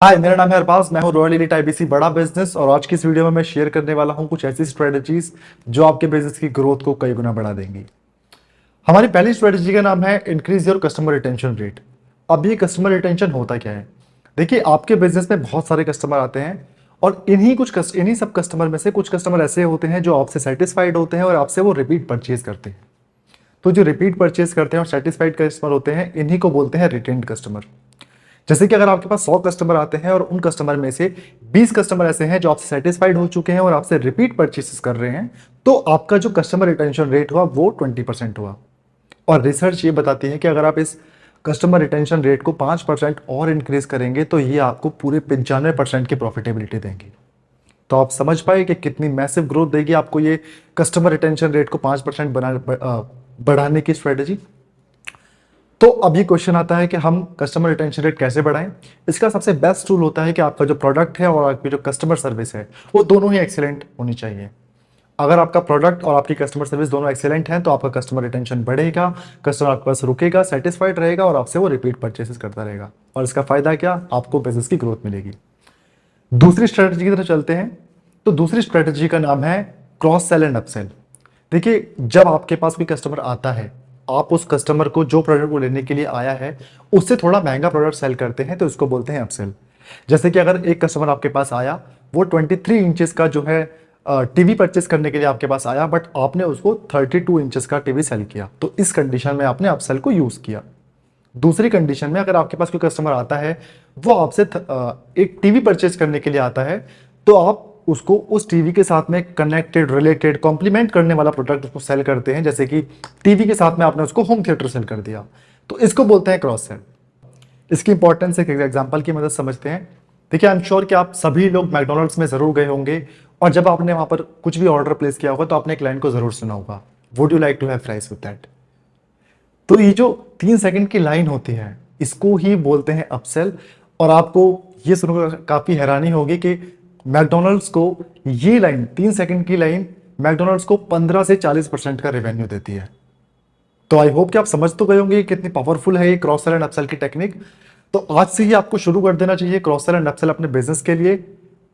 हाय, मेरा नाम है अरबाज। मैं हूँ रॉयल एलिट आईबीसी बड़ा बिजनेस और आज की इस वीडियो में मैं शेयर करने वाला हूँ कुछ ऐसी स्ट्रेटजीज जो आपके बिजनेस की ग्रोथ को कई गुना बढ़ा देंगी। हमारी पहली स्ट्रेटजी का नाम है increase your customer retention rate. अब ये कस्टमर रिटेंशन होता क्या है? देखिए, आपके बिजनेस में बहुत सारे कस्टमर आते हैं और इन्हीं सब कस्टमर में से कुछ कस्टमर ऐसे होते हैं जो आपसे सेटिस्फाइड होते हैं और आपसे वो रिपीट परचेज करते हैं। तो जो रिपीट परचेज करते हैं और सेटिस्फाइड कस्टमर होते हैं, इन्हीं को बोलते हैं रिटेंड कस्टमर। जैसे कि अगर आपके पास 100 कस्टमर आते हैं और उन कस्टमर में से 20 कस्टमर ऐसे हैं जो आपसे सेटिस्फाइड हो चुके हैं और आपसे रिपीट परचेसेस कर रहे हैं, तो आपका जो कस्टमर रिटेंशन रेट हुआ वो 20% हुआ। और रिसर्च ये बताती है कि अगर आप इस कस्टमर रिटेंशन रेट को 5% और इंक्रीज करेंगे तो ये आपको पूरे 95% की प्रॉफिटेबिलिटी देंगी। तो आप समझ पाए कि कितनी मैसिव ग्रोथ देगी आपको ये कस्टमर रिटेंशन रेट को 5% बढ़ाने की स्ट्रेटेजी। तो अब ये क्वेश्चन आता है कि हम कस्टमर रिटेंशन रेट कैसे बढ़ाएं। इसका सबसे बेस्ट टूल होता है कि आपका जो प्रोडक्ट है और आपकी जो कस्टमर सर्विस है वो दोनों ही एक्सीलेंट होनी चाहिए। अगर आपका प्रोडक्ट और आपकी कस्टमर सर्विस दोनों एक्सीलेंट हैं तो आपका कस्टमर रिटेंशन बढ़ेगा, कस्टमर आपके पास रुकेगा, सेटिस्फाइड रहेगा और आपसे वो रिपीट परचेसेस करता रहेगा। और इसका फायदा क्या? आपको बिजनेस की ग्रोथ मिलेगी। दूसरी स्ट्रेटजी की तरफ चलते हैं। तो दूसरी स्ट्रेटजी का नाम है क्रॉस सेल एंड अपसेल। देखिए, जब आपके पास कोई कस्टमर आता है, आप उस कस्टमर को जो प्रोडक्ट वो लेने के लिए आया है उससे थोड़ा महंगा प्रोडक्ट सेल करते हैं, तो इसको बोलते हैं अपसेल। जैसे कि अगर एक कस्टमर आपके पास आया, वो 23 इंचेस का जो है टीवी परचेस करने के लिए आपके पास आया, बट आपने उसको 32 इंचेस का टीवी सेल किया, तो इस कंडीशन में आपने अपसेल को यूज किया। दूसरी कंडीशन में अगर आपके पास कोई कस्टमर आता है, वो आपसे एक टीवी परचेस करने के लिए आता है, तो आप उसको उस टीवी के साथ में कनेक्टेड, रिलेटेड, कॉम्प्लीमेंट करने वाला प्रोडक्ट उसको सेल करते हैं। जैसे कि टीवी के साथ में आपने उसको होम थिएटर सेल कर दिया, तो इसको बोलते हैं क्रॉस सेल। इसकी इंपॉर्टेंस एक एग्जांपल की मदद समझते हैं। देखिए, आई एम श्योर कि आप सभी लोग मैकडोनल्ड्स में जरूर गए होंगे और जब आपने वहां पर कुछ भी ऑर्डर प्लेस किया होगा तो आपने एक लाइन को जरूर सुना होगा, would you like to have fries with that. तो ये जो 3 सेकंड की लाइन होती है, इसको ही बोलते हैं अपसेल। और आपको ये सुनकर काफी हैरानी होगी कि मैकडोनल्ड्स को ये लाइन, 3 सेकंड की लाइन, मैकडोनल्ड्स को 15 से 40% का रेवेन्यू देती है। तो आई होप कि आप समझ तो गए होंगे कितनी पावरफुल है ये क्रॉस सेल एंड अपसेल की टेक्निक। तो आज से ही आपको शुरू कर देना चाहिए क्रॉस सेल एंड अपसेल अपने बिजनेस के लिए।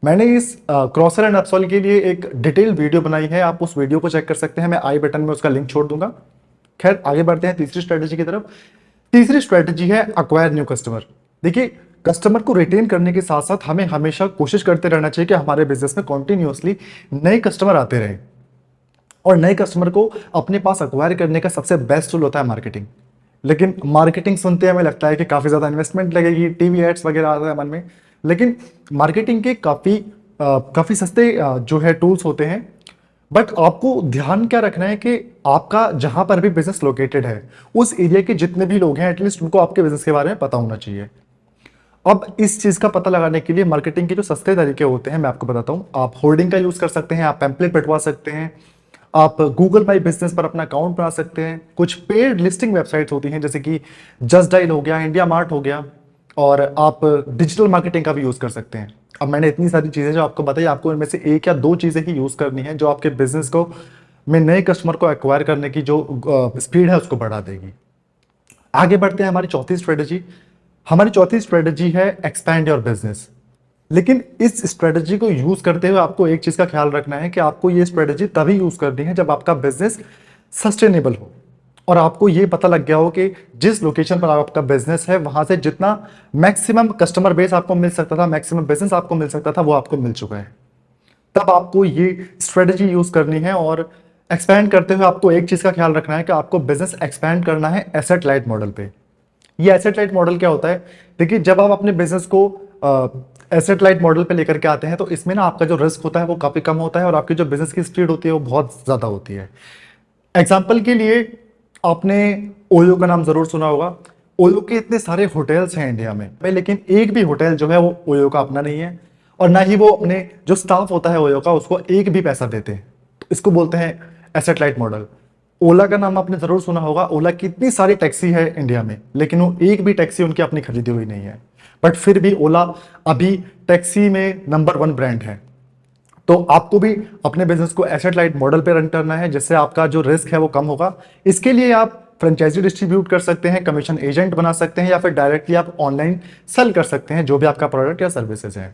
मैंने इस क्रॉस सेल एंड अपसेल के लिए एक डिटेल वीडियो बनाई है, आप उस वीडियो को चेक कर सकते हैं, मैं आई बटन में उसका लिंक छोड़ दूंगा। खैर, आगे बढ़ते हैं तीसरी स्ट्रेटेजी की तरफ। तीसरी स्ट्रेटेजी है अक्वायर न्यू कस्टमर। देखिए, कस्टमर को रिटेन करने के साथ साथ हमें हमेशा कोशिश करते रहना चाहिए कि हमारे बिजनेस में कॉन्टिन्यूअसली नए कस्टमर आते रहे। और नए कस्टमर को अपने पास अक्वायर करने का सबसे बेस्ट टूल होता है मार्केटिंग। लेकिन मार्केटिंग सुनते हमें लगता है कि काफी ज्यादा इन्वेस्टमेंट लगेगी, टीवी एड्स वगैरह आता है मन में। लेकिन मार्केटिंग के काफी सस्ते जो है टूल्स होते हैं। बट आपको ध्यान क्या रखना है कि आपका जहां पर भी बिजनेस लोकेटेड है, उस एरिया के जितने भी लोग हैं एटलीस्ट उनको आपके बिजनेस के बारे में पता होना चाहिए। अब इस चीज का पता लगाने के लिए मार्केटिंग के जो सस्ते तरीके होते हैं मैं आपको बताता हूं। आप होर्डिंग का यूज कर सकते हैं, आप पैम्पलेट बंटवा सकते हैं, आप गूगल माई बिजनेस पर अपना अकाउंट बना सकते हैं। कुछ पेड लिस्टिंग वेबसाइट्स होती हैं जैसे कि जस्ट डायल हो गया, इंडिया मार्ट हो गया, और आप डिजिटल मार्केटिंग का भी यूज कर सकते हैं। अब मैंने इतनी सारी चीजें जो आपको बताई, आपको इनमें से एक या दो चीजें ही यूज करनी है जो आपके बिजनेस को में नए कस्टमर को एक्वायर करने की जो स्पीड है उसको बढ़ा देगी। आगे बढ़ते हैं हमारी चौथी स्ट्रेटेजी। हमारी चौथी स्ट्रेटेजी है एक्सपैंड योर बिजनेस। लेकिन इस स्ट्रेटेजी को यूज करते हुए आपको एक चीज का ख्याल रखना है कि आपको ये स्ट्रेटेजी तभी यूज करनी है जब आपका बिजनेस सस्टेनेबल हो और आपको ये पता लग गया हो कि जिस लोकेशन पर आपका बिजनेस है वहां से जितना मैक्सिमम कस्टमर बेस आपको मिल सकता था, मैक्सिमम बिजनेस आपको मिल सकता था, वो आपको मिल चुका है। तब आपको ये स्ट्रेटेजी यूज करनी है। और एक्सपैंड करते हुए आपको एक चीज का ख्याल रखना है कि आपको बिजनेस एक्सपैंड करना है एसेट लाइट मॉडल पे। ये एसेट लाइट मॉडल क्या होता है? देखिए, जब आप अपने बिजनेस को एसेट लाइट मॉडल पे लेकर के आते हैं तो इसमें ना आपका जो रिस्क होता है वो काफी कम होता है और आपकी जो बिजनेस की स्पीड होती है वो बहुत ज्यादा होती है। एग्जाम्पल के लिए आपने ओयो का नाम जरूर सुना होगा। ओयो के इतने सारे होटल्स हैं इंडिया में, लेकिन एक भी होटल जो है वो ओयो का अपना नहीं है और ना ही वो अपने जो स्टाफ होता है ओयो का उसको एक भी पैसा देते हैं। तो इसको बोलते हैं एसेट लाइट मॉडल। ओला का नाम आपने जरूर सुना होगा। ओला की इतनी सारी टैक्सी है इंडिया में, लेकिन वो एक भी टैक्सी उनकी अपनी खरीदी हुई नहीं है, बट फिर भी ओला अभी टैक्सी में नंबर 1 ब्रांड है। तो आपको भी अपने बिजनेस को एसेट लाइट मॉडल पे रन करना है जिससे आपका जो रिस्क है वो कम होगा। इसके लिए आप फ्रेंचाइजी डिस्ट्रीब्यूट कर सकते हैं, कमीशन एजेंट बना सकते हैं, या फिर डायरेक्टली आप ऑनलाइन सेल कर सकते हैं जो भी आपका प्रोडक्ट या सर्विसेज है।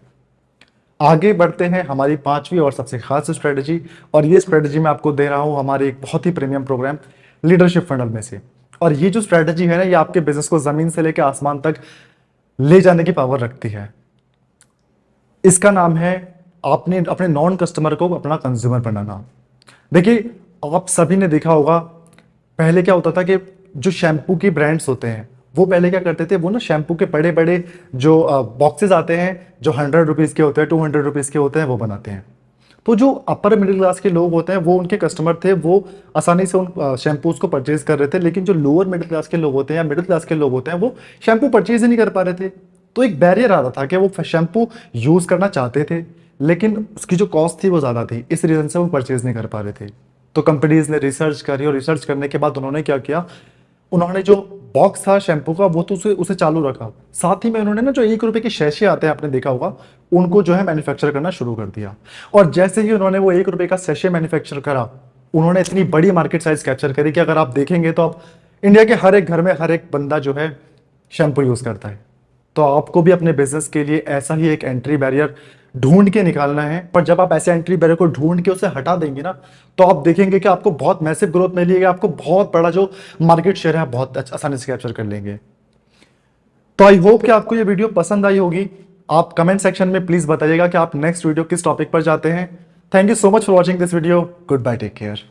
आगे बढ़ते हैं हमारी पांचवी और सबसे खास स्ट्रेटजी, और ये स्ट्रेटजी मैं आपको दे रहा हूं हमारे एक बहुत ही प्रीमियम प्रोग्राम लीडरशिप फंडल में से। और ये जो स्ट्रेटजी है ना, ये आपके बिजनेस को जमीन से लेकर आसमान तक ले जाने की पावर रखती है। इसका नाम है आपने अपने नॉन कस्टमर को अपना कंज्यूमर बनाना। देखिए, आप सभी ने देखा होगा, पहले क्या होता था कि जो शैम्पू की ब्रांड्स होते हैं वो पहले क्या करते थे, वो ना शैम्पू के बड़े बड़े जो बॉक्सेस आते हैं जो 100 रुपीज़ के होते हैं, 200 रुपीज़ के होते हैं, वो बनाते हैं। तो जो अपर मिडिल क्लास के लोग होते हैं वो उनके कस्टमर थे, वो आसानी से उन शैम्पूज को परचेज कर रहे थे। लेकिन जो लोअर मिडिल क्लास के लोग होते हैं या मिडिल क्लास के लोग होते हैं वो शैम्पू परचेज ही नहीं कर पा रहे थे। तो एक बैरियर आ रहा था कि वो शैम्पू यूज़ करना चाहते थे लेकिन उसकी जो कॉस्ट थी वो ज़्यादा थी, इस रीज़न से वो परचेज नहीं कर पा रहे थे। तो कंपनीज ने रिसर्च करी और रिसर्च करने के बाद उन्होंने क्या किया, उन्होंने जो बॉक्स था शैम्पू का वो तो उसे चालू रखा, साथ ही में उन्होंने ना जो 1 रुपए के शैशे आते हैं आपने देखा होगा, उनको जो है मैन्युफैक्चर करना शुरू कर दिया। और जैसे ही उन्होंने वो 1 रुपए का शैशे मैन्युफैक्चर करा, उन्होंने इतनी बड़ी मार्केट साइज कैप्चर करी कि अगर आप देखेंगे तो आप इंडिया के हर एक घर में हर एक बंदा जो है शैम्पू यूज करता है। तो आपको भी अपने बिजनेस के लिए ऐसा ही एक एंट्री बैरियर ढूंढ के निकालना है। पर जब आप ऐसे एंट्री बैरियर को ढूंढ के उसे हटा देंगे ना, तो आप देखेंगे कि आपको बहुत मैसिव ग्रोथ मिलेगी, आपको बहुत बड़ा जो मार्केट शेयर है बहुत आसानी से कैप्चर कर लेंगे। तो आई होप कि आपको ये वीडियो पसंद आई होगी। आप कमेंट सेक्शन में प्लीज बताइएगा कि आप नेक्स्ट वीडियो किस टॉपिक पर चाहते हैं। Thank you so much for watching this video. Goodbye, take care.